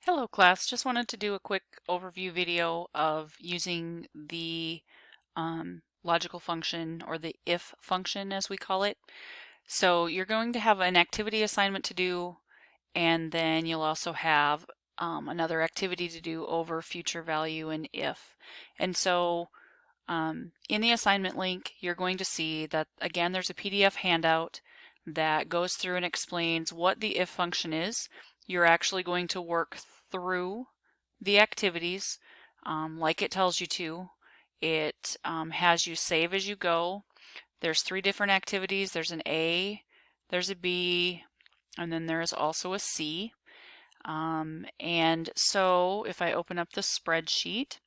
Hello class, just wanted to do a quick overview video of using the logical function, or the if function as we call it. So you're going to have an activity assignment to do, and then you'll also have another activity to do over future value and if. And so in the assignment link, you're going to see that again there's a PDF handout that goes through and explains what the if function is. You're actually going to work through the activities like it tells you to. It has you save as you go. There's 3 different activities. There's an A, there's a B, and then there's also a C. And so if I open up the spreadsheet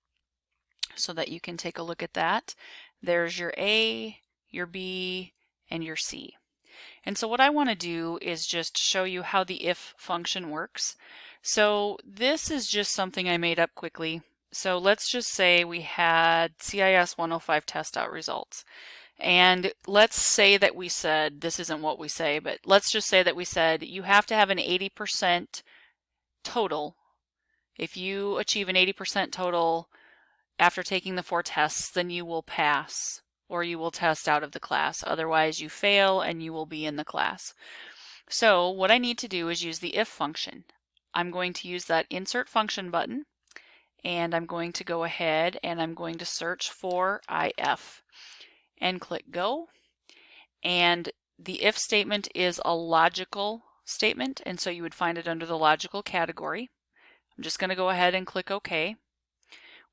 so that you can take a look at that, there's your A, your B, and your C. And so what I want to do is just show you how the if function works. So this is just something I made up quickly. So let's just say we had CIS 105 test out results. And let's say that we said, this isn't what we say, but let's just say that we said you have to have an 80% total. If you achieve an 80% total after taking the 4 tests, then you will pass, or you will test out of the class. Otherwise you fail and you will be in the class. So what I need to do is use the if function. I'm going to use that insert function button, and I'm going to go ahead and I'm going to search for if and click go. And the if statement is a logical statement, and so you would find it under the logical category. I'm just going to go ahead and click OK.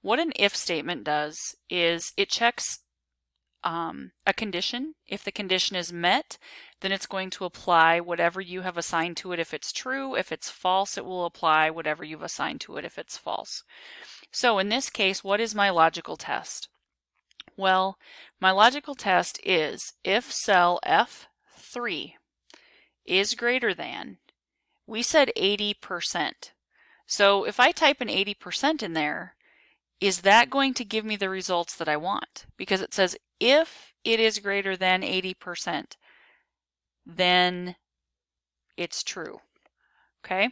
What an if statement does is it checks a condition. If the condition is met, then it's going to apply whatever you have assigned to it if it's true. If it's false, it will apply whatever you've assigned to it if it's false. So in this case, what is my logical test? Well, my logical test is if cell F3 is greater than, we said 80%. So if I type an 80% in there, is that going to give me the results that I want? Because it says if it is greater than 80%, then it's true. Okay?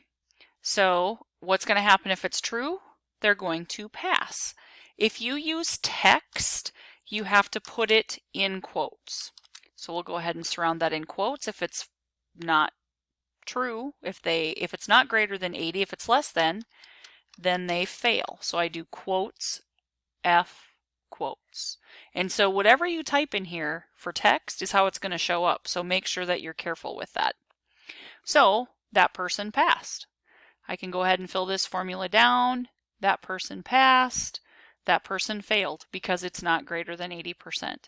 So what's going to happen if it's true? They're going to pass. If you use text, you have to put it in quotes. So we'll go ahead and surround that in quotes if it's not true. If it's not greater than 80, if it's less than, then they fail. So I do quotes, F quotes. And so whatever you type in here for text is how it's going to show up. So make sure that you're careful with that. So that person passed. I can go ahead and fill this formula down. That person passed. That person failed because it's not greater than 80%.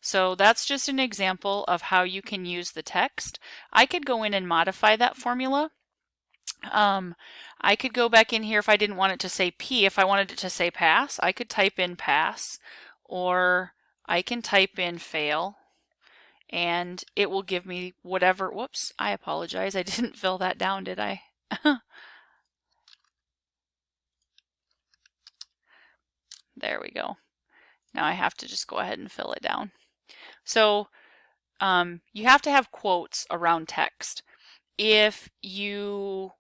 So that's just an example of how you can use the text. I could go in and modify that formula. I could go back in here if I didn't want it to say P. If I wanted it to say pass, I could type in pass, or I can type in fail, and it will give me whatever. Whoops, I apologize. I didn't fill that down, did I? There we go. Now I have to just go ahead and fill it down. So you have to have quotes around text. If you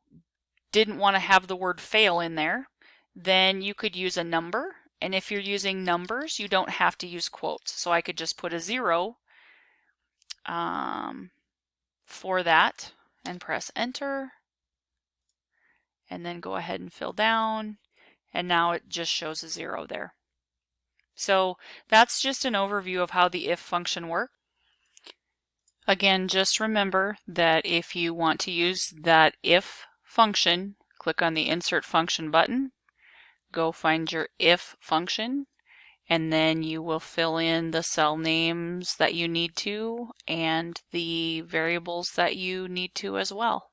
didn't want to have the word fail in there, then you could use a number. And if you're using numbers, you don't have to use quotes. So I could just put a 0 for that and press enter. And then go ahead and fill down. And now it just shows a 0 there. So that's just an overview of how the if function works. Again, just remember that if you want to use that if function, click on the insert function button, go find your if function, and then you will fill in the cell names that you need to and the variables that you need to as well.